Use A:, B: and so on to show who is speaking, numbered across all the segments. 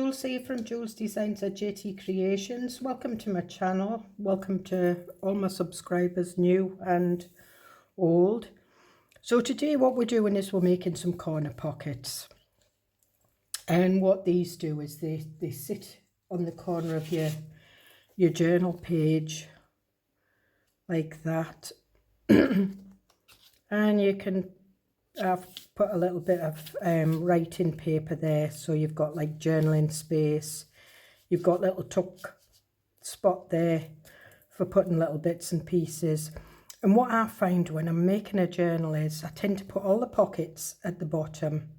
A: Joolse here from Joolsedesigns at JT Creations. Welcome to my channel. Welcome to all my subscribers, new and old. So today what we're doing is we're making some corner pockets. And what these do is they sit on the corner of your journal page like that. And you can I've put a little bit of writing paper there, so you've got like journaling space. You've got little tuck spot there for putting little bits and pieces. And what I find when I'm making a journal is I tend to put all the pockets at the bottom,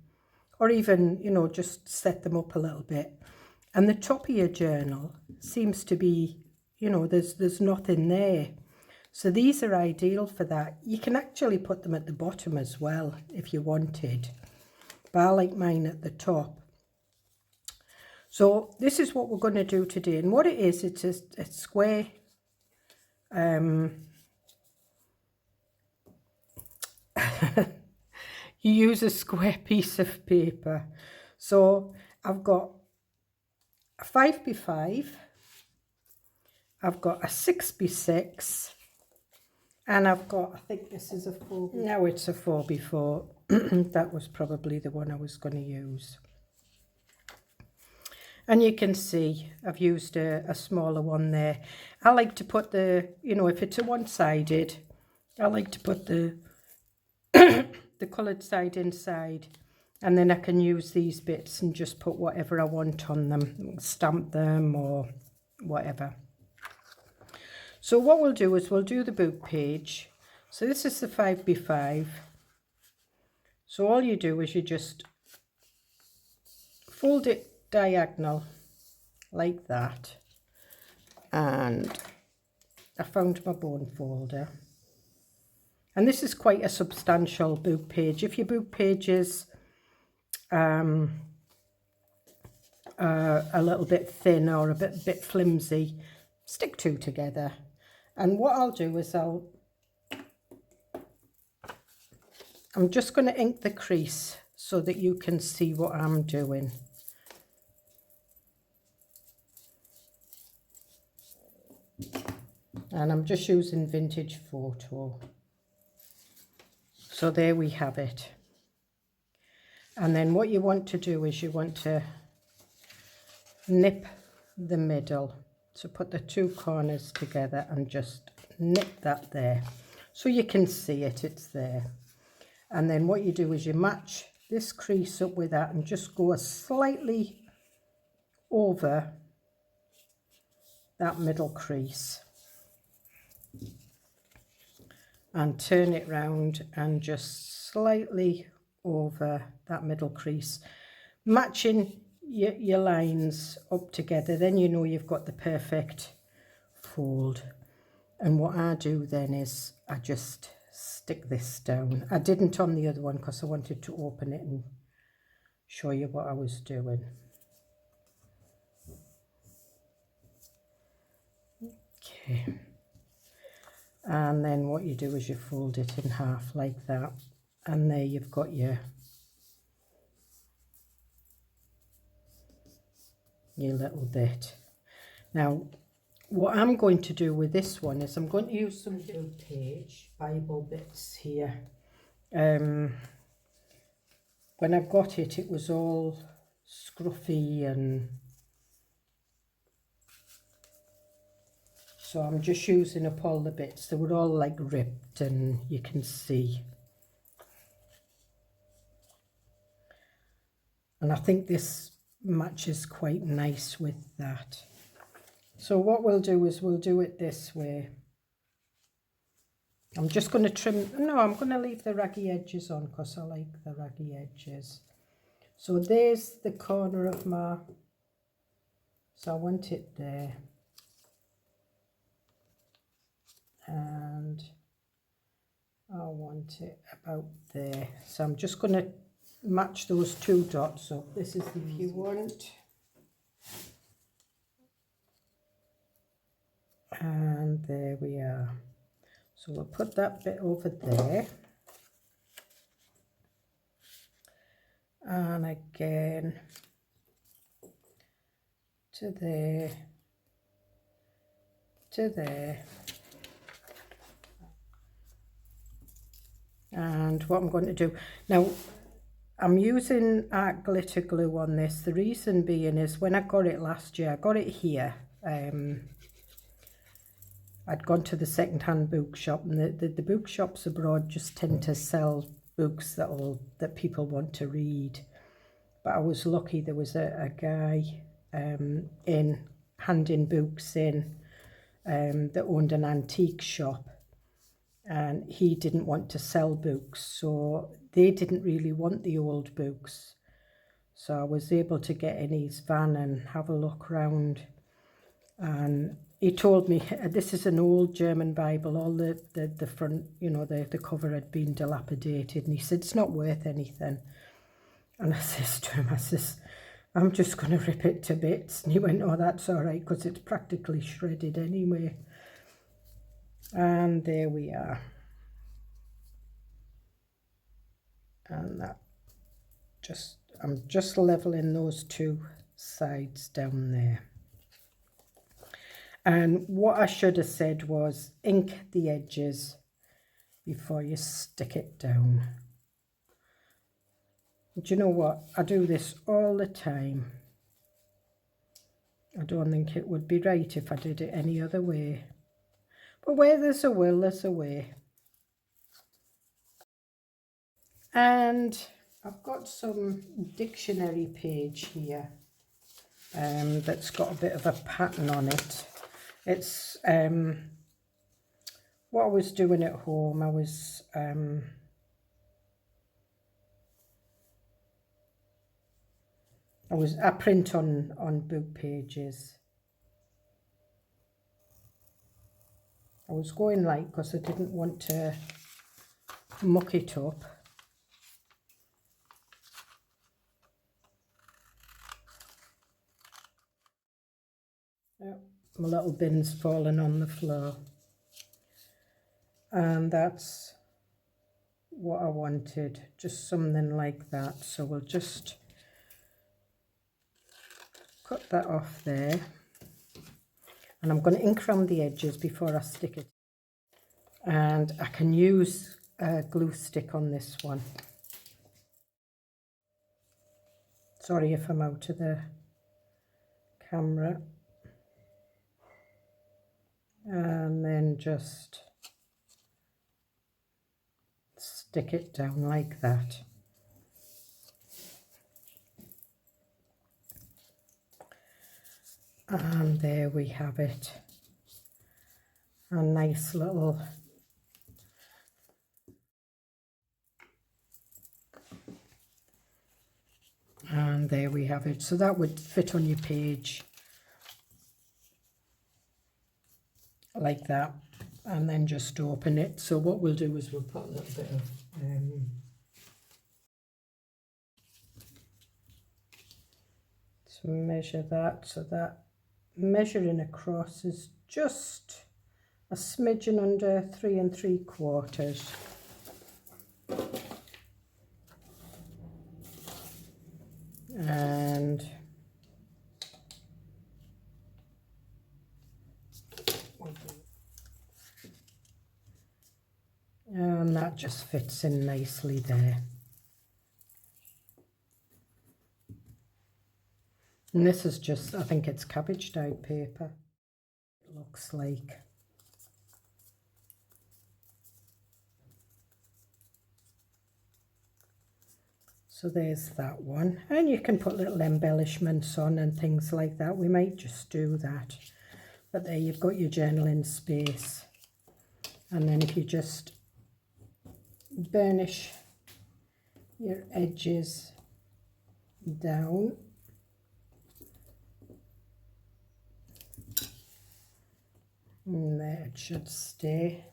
A: or even, you know, just set them up a little bit. And the top of your journal seems to be, you know, there's nothing there. So these are ideal for that. You can actually put them at the bottom as well if you wanted, but I like mine at the top. So this is what we're going to do today, and what it is, it's a square you use a square piece of paper. So I've got a 5x5, I've got a 6x6, and I've got, I think this is a 4. No, it's a 4x4. That was probably the one I was going to use. And you can see I've used a smaller one there. I like to put the, you know, if it's a one-sided, I like to put the the coloured side inside, and then I can use these bits and just put whatever I want on them, stamp them or whatever. So what we'll do is we'll do the book page. So this is the 5x5. So all you do is you just fold it diagonal like that. And I found my bone folder. And this is quite a substantial book page. If your book page is a little bit thin or a bit flimsy, stick two together. And what I'll do is I'm just going to ink the crease so that you can see what I'm doing. And I'm just using Vintage Photo. So there we have it. And then what you want to do is you want to nip the middle. So put the two corners together and just nip that there. So you can see it, it's there. And then what you do is you match this crease up with that and just go slightly over that middle crease. And turn it round and just slightly over that middle crease. Matching your lines up together, then you know you've got the perfect fold. And what I do then is I just stick this down. I didn't on the other one because I wanted to open it and show you what I was doing. Okay. And then what you do is you fold it in half like that, and there you've got your little bit. Now what I'm going to do with this one is I'm going to use some book page Bible bits here. When I got it, it was all scruffy, and so I'm just using up all the bits. They were all like ripped, and you can see. And I think this matches quite nice with that. So what we'll do is we'll do it this way. I'm just going to trim, no, I'm going to leave the raggy edges on because I like the raggy edges. So there's the corner of my, so I want it there. And I want it about there. So I'm just going to match those two dots up. This is the if you want. And there we are. So we'll put that bit over there. And again, to there, to there. And what I'm going to do now, I'm using art glitter glue on this. The reason being is when I got it last year, I got it here. I'd gone to the second-hand bookshop, and the bookshops abroad just tend to sell books that people want to read. But I was lucky, there was a guy handing books in that owned an antique shop, and he didn't want to sell books, so they didn't really want the old books. So I was able to get in his van and have a look round, and he told me this is an old German Bible, all the front, you know, the cover had been dilapidated, and he said it's not worth anything. And I says to him, I says, I'm just going to rip it to bits. And he went, oh, that's all right, because it's practically shredded anyway. And there we are. And that I'm just leveling those two sides down there. And what I should have said was ink the edges before you stick it down. Do you know what? I do this all the time. I don't think it would be right if I did it any other way. But where there's a will, there's a way. And I've got some dictionary page here that's got a bit of a pattern on it. It's what I was doing at home. I print on book pages. I was going light because I didn't want to muck it up. Yep, my little bin's fallen on the floor. And that's what I wanted, just something like that. So we'll just cut that off there. And I'm going to ink around the edges before I stick it. And I can use a glue stick on this one. Sorry if I'm out of the camera. And then just stick it down like that. And there we have it. A nice little and there we have it. So that would fit on your page like that, and then just open it. So what we'll do is we'll put a little bit of to measure that, so that measuring across is just a smidgen under 3 3/4. And that just fits in nicely there. And this is just, I think it's cabbage dyed paper. It looks like. So there's that one. And you can put little embellishments on and things like that. We might just do that. But there you've got your journaling space. And then if you just burnish your edges down. And there it should stay.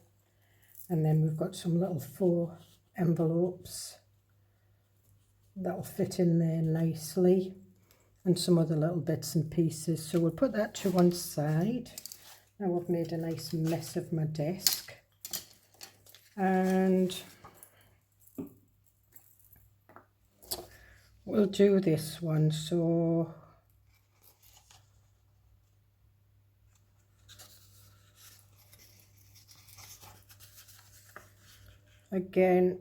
A: And then we've got some little faux envelopes that'll fit in there nicely, and some other little bits and pieces. So we'll put that to one side. Now I've made a nice mess of my desk, and we'll do this one. So again,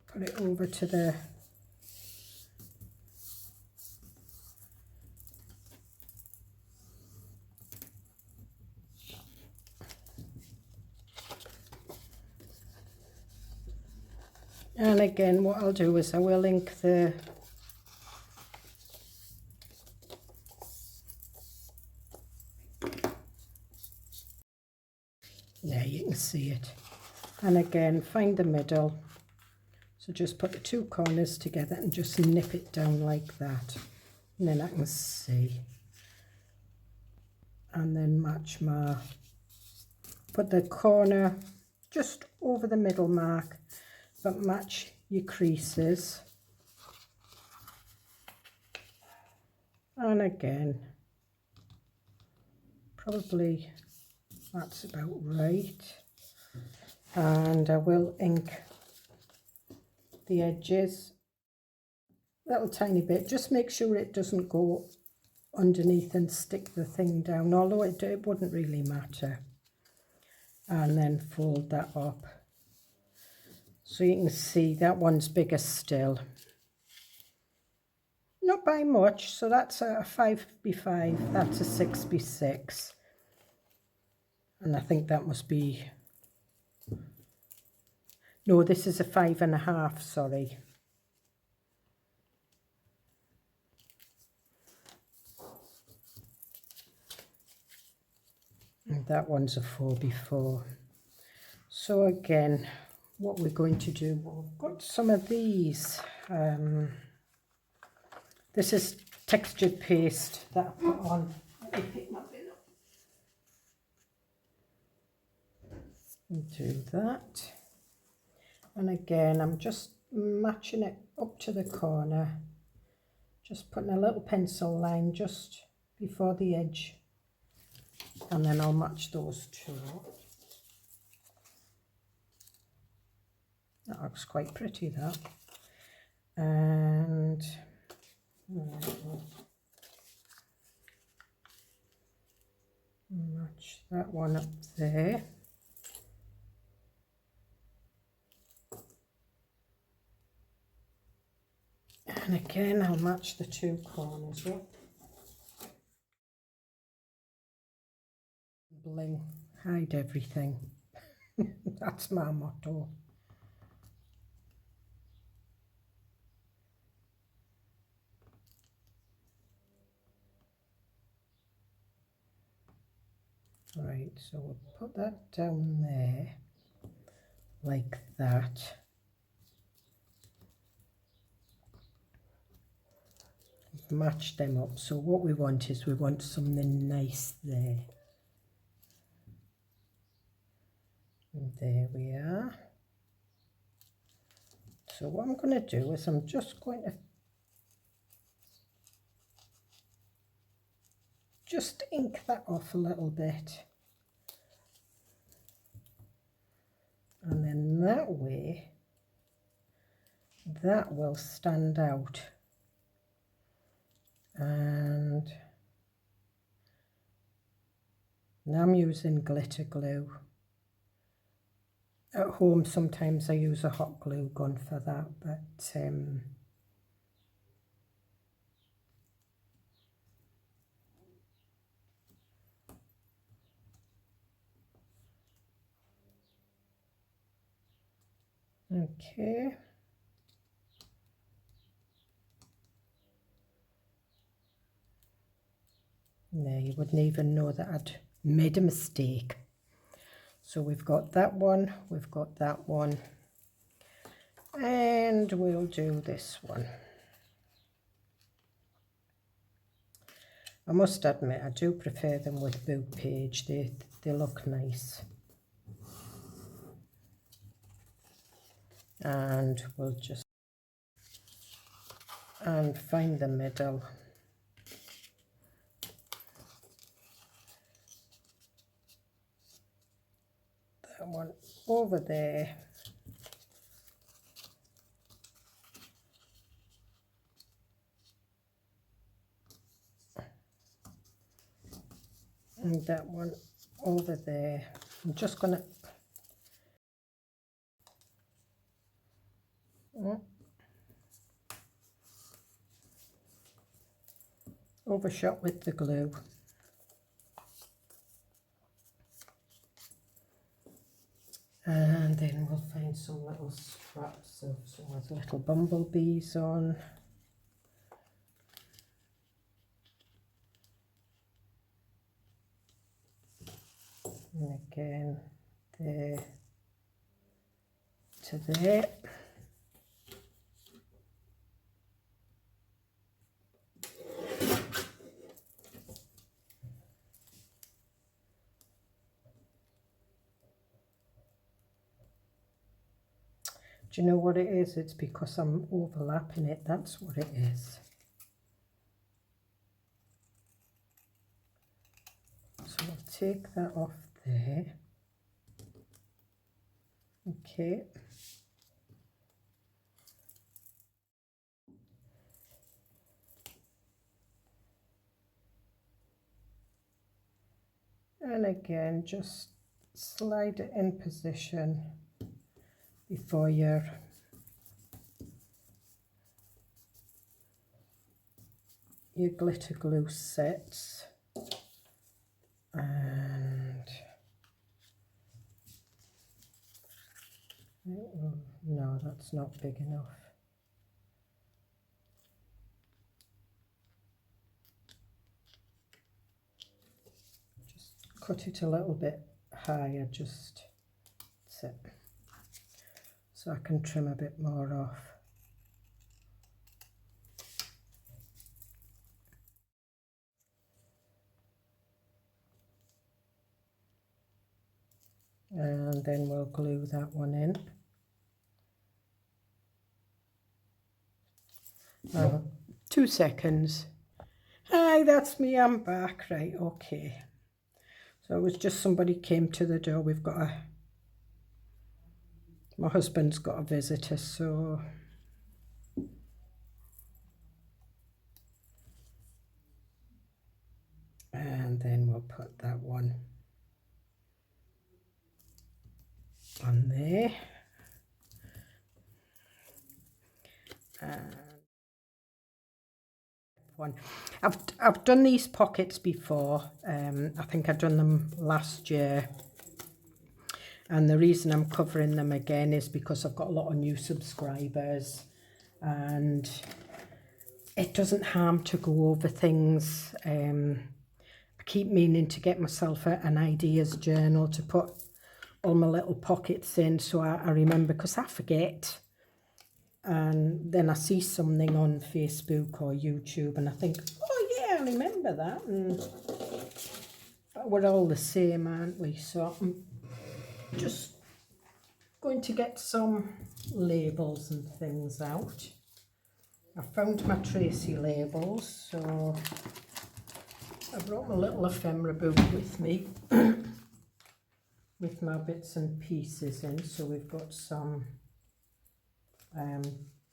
A: put it over to the and again what I'll do is I will ink the there, you can see it, and again find the middle, so just put the two corners together and just nip it down like that, and then I can see, and then match my, put the corner just over the middle mark, but match your creases, and again probably that's about right, and I will ink the edges a little tiny bit, just make sure it doesn't go underneath and stick the thing down, although it wouldn't really matter, and then fold that up so you can see that one's bigger still, not by much, so that's a 5x5, that's a 6x6, and I think that must be, no, this is a 5.5, sorry. And that one's a 4x4. So again, what we're going to do, we've got some of these. This is textured paste that I put on. Let me pick my bin up. Do that. And again, I'm just matching it up to the corner. Just putting a little pencil line just before the edge. And then I'll match those two up. That looks quite pretty, that. And match that one up there. And again, I'll match the two corners up. Bling, hide everything. That's my motto. Right, so we'll put that down there like that. Match them up. So what we want is we want something nice there. And there we are. So what I'm going to do is I'm just going to just ink that off a little bit. And then that way, that will stand out. And now I'm using glitter glue. At home sometimes I use a hot glue gun for that, but okay. Now you wouldn't even know that I'd made a mistake. So we've got that one, we've got that one, and we'll do this one. I must admit, I do prefer them with boot page. They look nice. And we'll just find the middle. That one over there. And that one over there. I'm just going to overshot with the glue. And then we'll find some little scraps of some with little bumblebees on. And again, there to there. Do you know what it is? It's because I'm overlapping it, that's what it is. So I'll take that off there. Okay. And again, just slide it in position before your glitter glue sets. And no, that's not big enough. Just cut it a little bit higher, just that's it, so I can trim a bit more off. And then we'll glue that one in. 2 seconds. Hi, that's me, I'm back. Right, okay. So it was just somebody came to the door. We've got my husband's got a visitor, so and then we'll put that one on there. And one. I've done these pockets before. I think I've done them last year. And the reason I'm covering them again is because I've got a lot of new subscribers, and it doesn't harm to go over things. I keep meaning to get myself an ideas journal to put all my little pockets in, so I remember, because I forget. And then I see something on Facebook or YouTube and I think, oh yeah, I remember that. And we're all the same, aren't we? So I'm just going to get some labels and things out. I found my Tracy labels, so I brought my little ephemera book with me with my bits and pieces in. So we've got some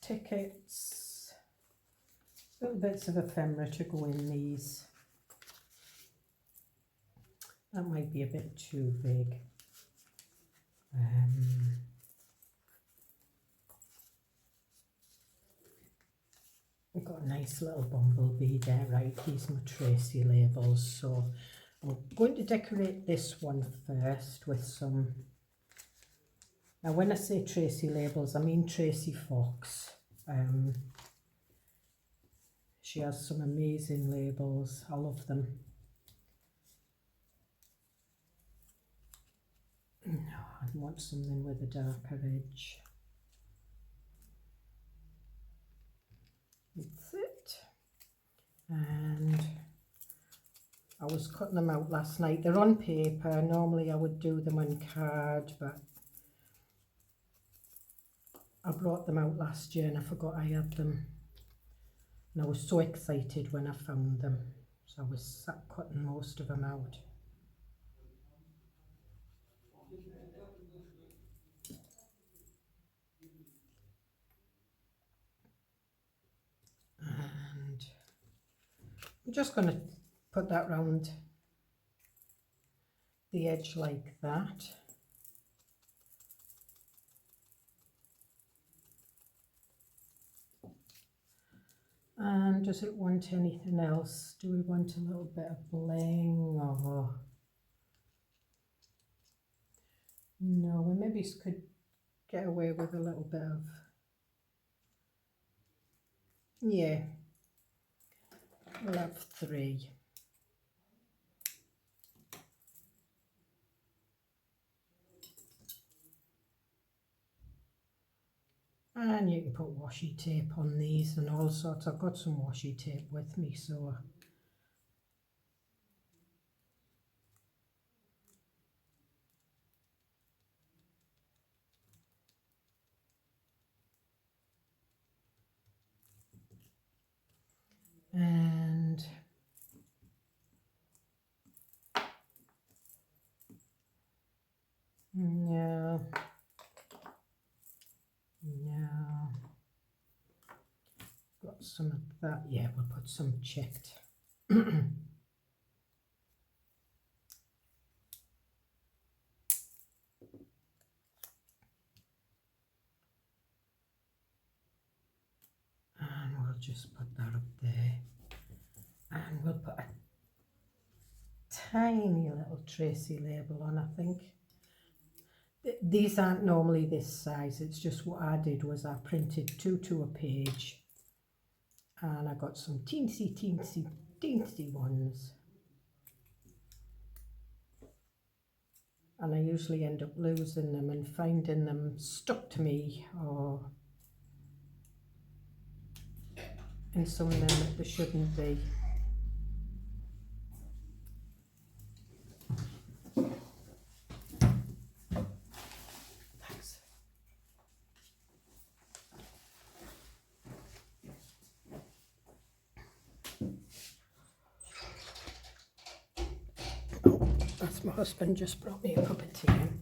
A: tickets, little bits of ephemera to go in these. That might be a bit too big. We've got a nice little bumblebee there. Right, these are my Tracy labels. So I'm going to decorate this one first with some. Now when I say Tracy labels, I mean Tracy Fox. She has some amazing labels. I love them. No, I want something with a darker edge. That's it. And I was cutting them out last night. They're on paper. Normally I would do them on card, but I brought them out last year and I forgot I had them. And I was so excited when I found them. So I was sat cutting most of them out. And I'm just going to put that round the edge like that. And does it want anything else? Do we want a little bit of bling, or no, we maybe could get away with a little bit of, yeah, we'll have 3. And you can put washi tape on these and all sorts. I've got some washi tape with me, so and no, no, got some of that. Yeah, we'll put some checked. And we'll just put that up there, and we'll put a tiny little Tracy label on, I think. These aren't normally this size, it's just what I did was I printed 2 to a page, and I got some teensy ones, and I usually end up losing them and finding them stuck to me, or in some of them that they shouldn't be. Thanks. Oh, that's my husband just brought me a cup of tea in.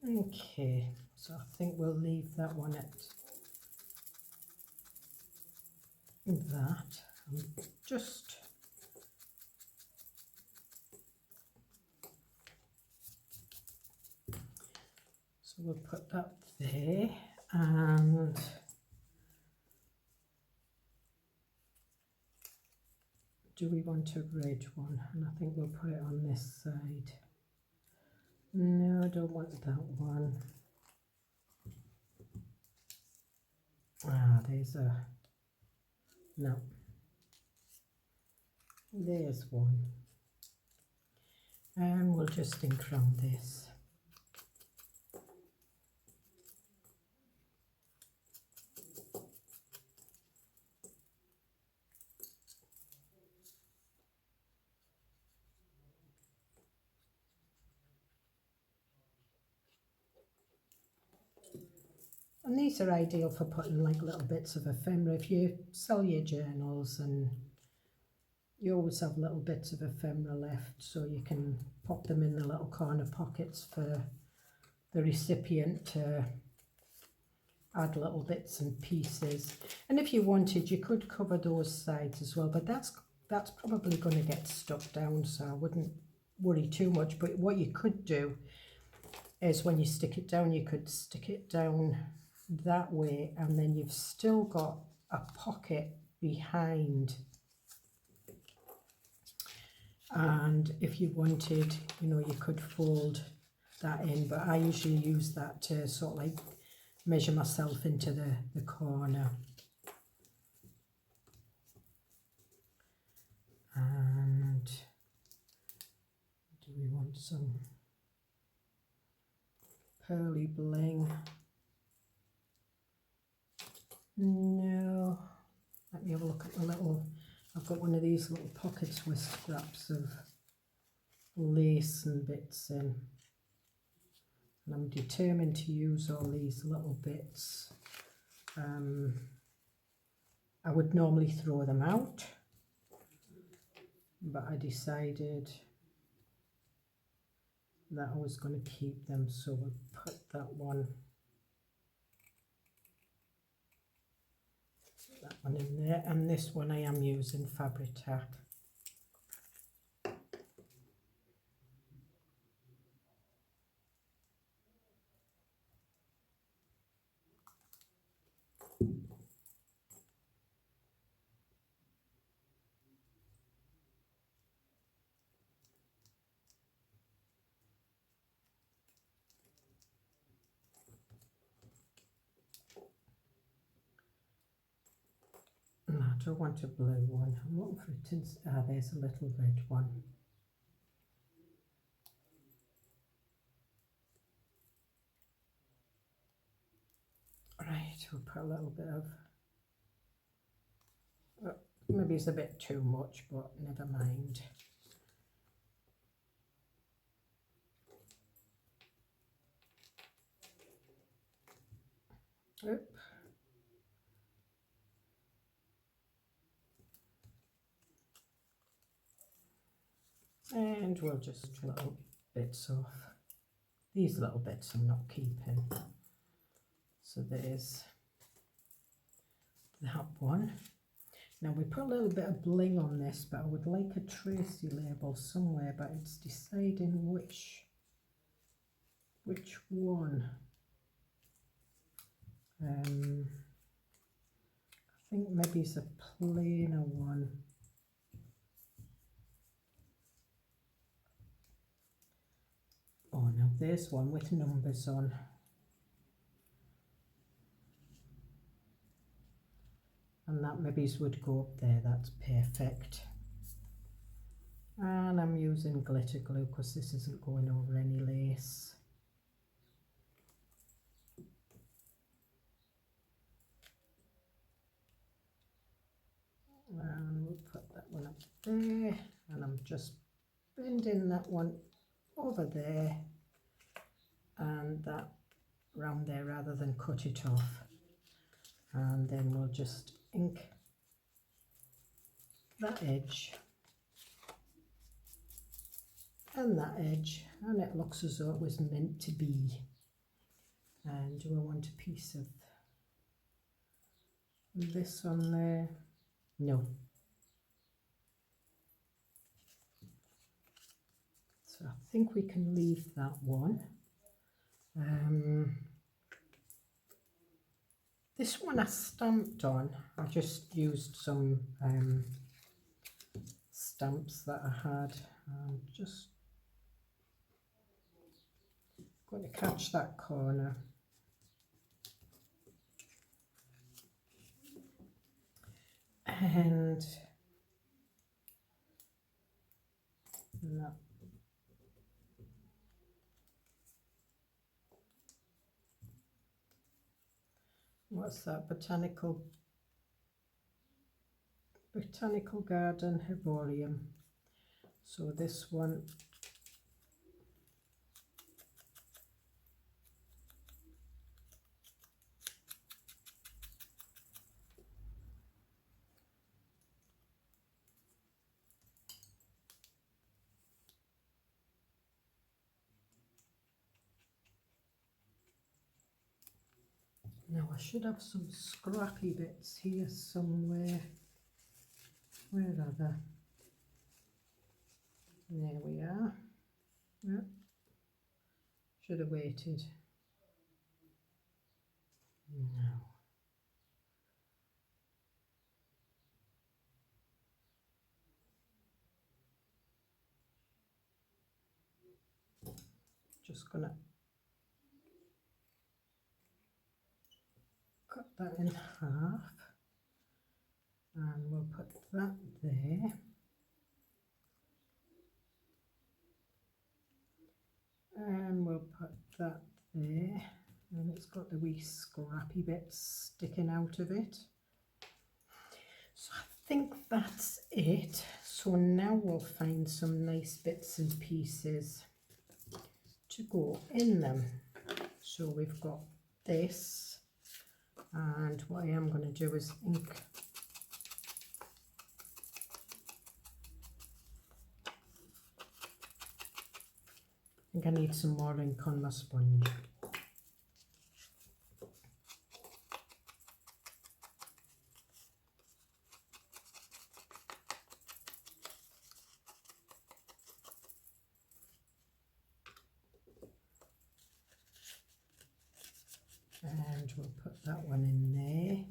A: Okay, so I think we'll leave that one at that. Just so we'll put that there, and do we want a red one? And I think we'll put it on this side. No, I don't want that one. Ah, there's a, no, there's one. And we'll just ink round this. And these are ideal for putting like little bits of ephemera. If you sell your journals, and you always have little bits of ephemera left, so you can pop them in the little corner pockets for the recipient to add little bits and pieces. And if you wanted, you could cover those sides as well, but that's probably going to get stuck down, so I wouldn't worry too much. But what you could do is when you stick it down, you could stick it down that way, and then you've still got a pocket behind. And if you wanted, you know, you could fold that in, but I usually use that to sort of like measure myself into the corner. And do we want some pearly bling? No. Let me have a look at the little, I've got one of these little pockets with scraps of lace and bits in. And I'm determined to use all these little bits. I would normally throw them out, but I decided that I was going to keep them, so we'll put that one in there, and this one I am using Fabric Tack. No, I don't want a blue one. I'm looking for it in, there's a little red one. Right, we'll put a little bit of, maybe it's a bit too much, but never mind. Oop. And we'll just little bits off. These little bits I'm not keeping. So there's that one. Now we put a little bit of bling on this, but I would like a Tracy label somewhere, but it's deciding which one. I think maybe it's a plainer one. Oh no, there's one with numbers on. And that maybe would go up there, that's perfect. And I'm using glitter glue because this isn't going over any lace. And we'll put that one up there, and I'm just bending that one over there and that round there rather than cut it off. And then we'll just ink that edge and that edge, and it looks as though it was meant to be. And do I want a piece of this on there? No. So I think we can leave that one. This one I stamped on. I just used some stamps that I had. I'm just going to catch that corner. And no. What's that? Botanical Garden Herbarium. So this one, now I should have some scrappy bits here somewhere. Where are they? There we are. Yeah. Should have waited. No. Just gonna cut that in half, and we'll put that there. And we'll put that there, and it's got the wee scrappy bits sticking out of it. So I think that's it. So now we'll find some nice bits and pieces to go in them. So we've got this, and what I am going to do is ink think I need some more ink on my sponge. And we'll put that one in there.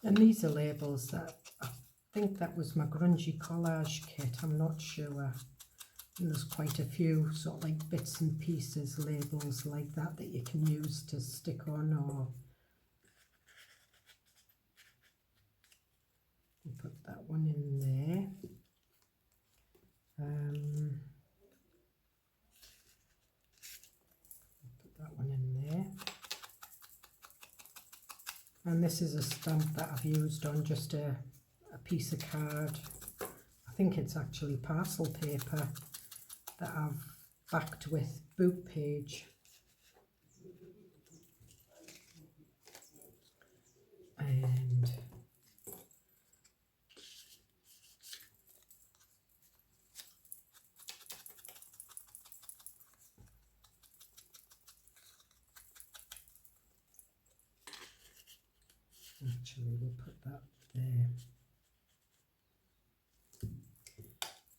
A: And these are labels that I think that was my grungy collage kit, I'm not sure. And there's quite a few sort of like bits and pieces, labels like that that you can use to stick on, or we'll put that one in there. Put that one in there. And this is a stamp that I've used on just a piece of card. I think it's actually parcel paper that I've backed with book page. And actually we'll put that there.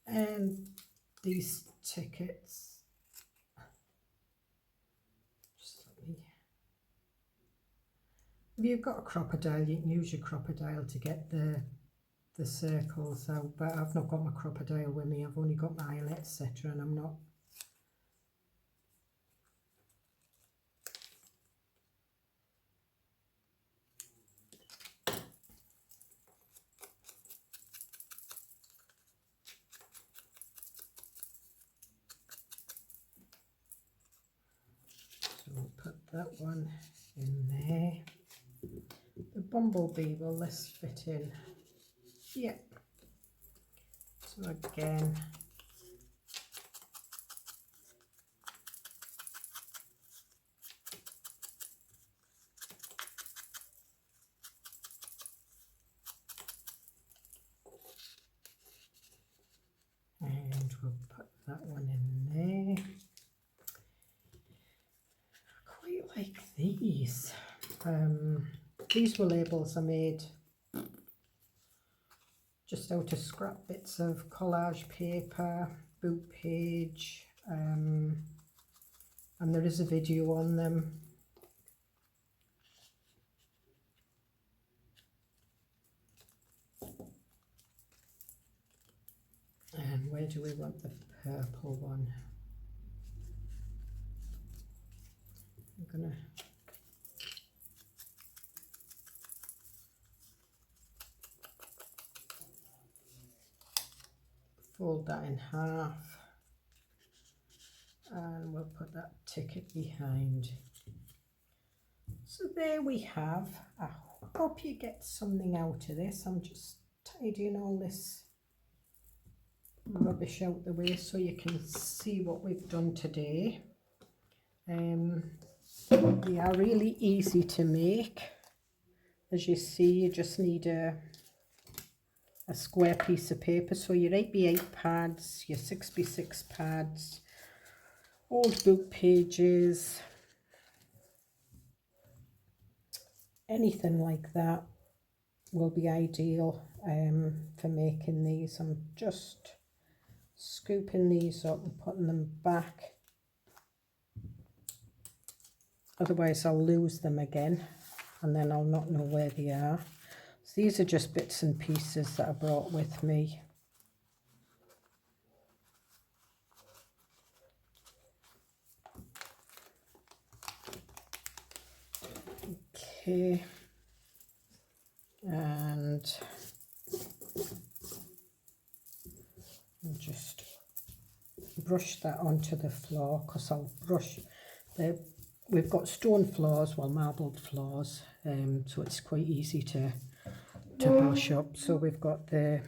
A: And these tickets, just let me, if you've got a crocodile, you can use your crocodile to get the circles out, but I've not got my crocodile with me, I've only got my eyelet, etc., and I'm not. So we'll put that one in there. The bumblebee, will this fit in? Yeah. So again, and we'll put that one in there. I quite like these. These were labels I made just out of scrap bits of collage paper, book page, and there is a video on them. And where do we want the purple one? I'm gonna fold that in half, and we'll put that ticket behind. So there we have. I hope you get something out of this. I'm just tidying all this rubbish out the way so you can see what we've done today. They are really easy to make. As you see, you just need a square piece of paper. So your 8x8 pads, your 6x6 pads, old book pages, anything like that will be ideal for making these. I'm just scooping these up and putting them back, otherwise I'll lose them again and then I'll not know where they are. So these are just bits and pieces that I brought with me. Okay, and I'll just brush that onto the floor, because I'll brush the, we've got stone floors, well, marbled floors, so it's quite easy to brush up. So we've got the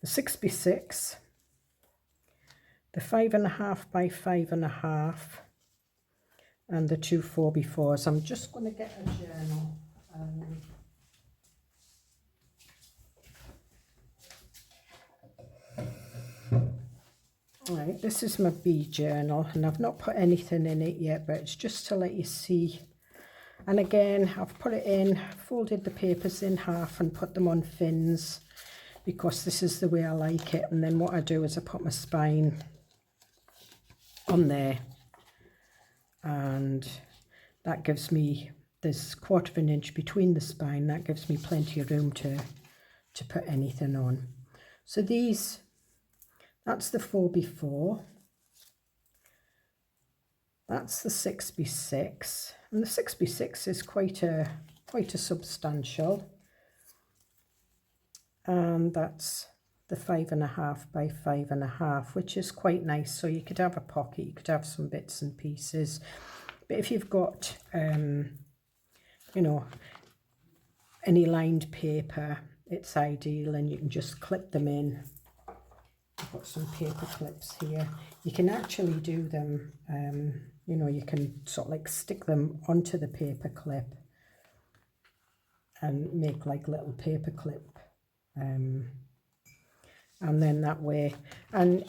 A: 6x6, the 5.5 by 5.5, and the 2 4x4s. I'm just going to get a journal. Right, this is my bee journal, and I've not put anything in it yet, but it's just to let you see. And again, I've put it in, folded the papers in half and put them on fins, because this is the way I like it. And then what I do is I put my spine on there, and that gives me, there's 1/4 of an inch between the spine, that gives me plenty of room to put anything on. So these, that's the 4x4, that's the 6x6, and the 6x6 is quite a substantial, and that's the 5.5 by 5.5, which is quite nice. So you could have a pocket, you could have some bits and pieces, but if you've got you know, any lined paper, it's ideal, and you can just clip them in. I've got some paper clips here. You can actually do them, you know, you can sort of like stick them onto the paper clip and make like little paper clip, and then that way, and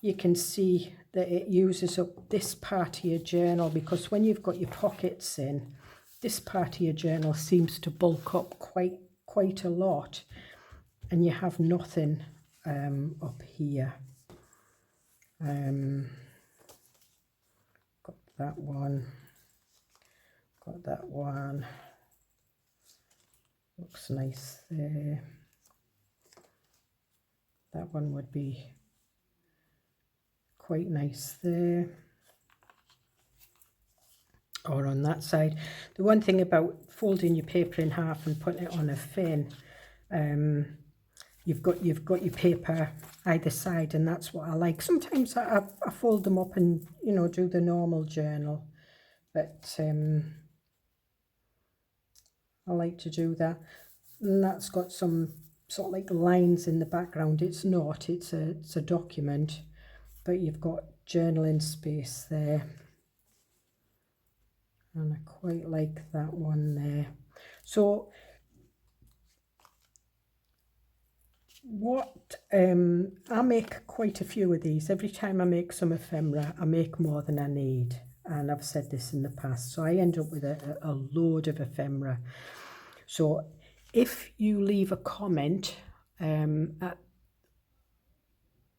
A: you can see that it uses up this part of your journal, because when you've got your pockets in, this part of your journal seems to bulk up quite a lot, and you have nothing up here. Got that one, got that one, looks nice there. That one would be quite nice there, or on that side. The one thing about folding your paper in half and putting it on a fin, you've got your paper either side, and that's what I like. Sometimes I fold them up and, you know, do the normal journal, but I like to do that. And that's got some sort of like lines in the background. It's not, it's a document, but you've got journaling space there, and I quite like that one there. So what I make quite a few of these. Every time I make some ephemera, I make more than I need, and I've said this in the past, so I end up with a load of ephemera. So if you leave a comment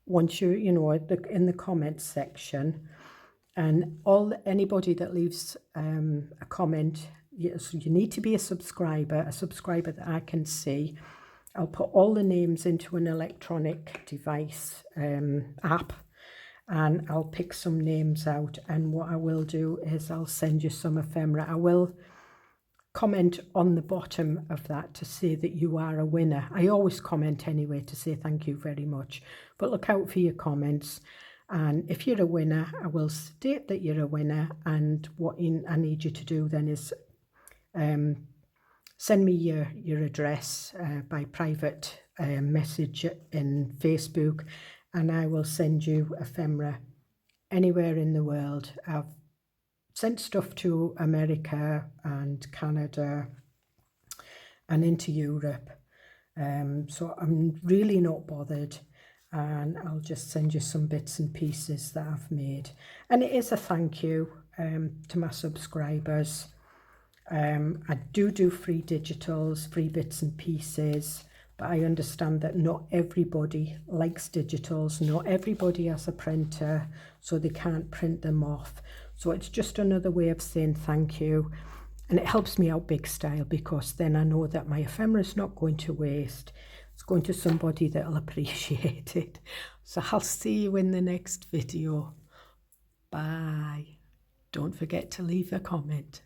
A: once you know, in the comments section, and anybody that leaves a comment, so you need to be a subscriber that I can see. I'll put all the names into an electronic device app, and I'll pick some names out, and what I will do is I'll send you some ephemera. I will comment on the bottom of that to say that you are a winner. I always comment anyway to say thank you very much, but look out for your comments, and if you're a winner, I will state that you're a winner, and what I need you to do then is send me your address by private message in Facebook, and I will send you ephemera anywhere in the world. I've sent stuff to America and Canada and into Europe, so I'm really not bothered, and I'll just send you some bits and pieces that I've made. And it is a thank you to my subscribers. I do free digitals, free bits and pieces, but I understand that not everybody likes digitals, not everybody has a printer, so they can't print them off. So it's just another way of saying thank you, and it helps me out big style, because then I know that my ephemera is not going to waste. It's going to somebody that'll appreciate it. So I'll see you in the next video. Bye. Don't forget to leave a comment.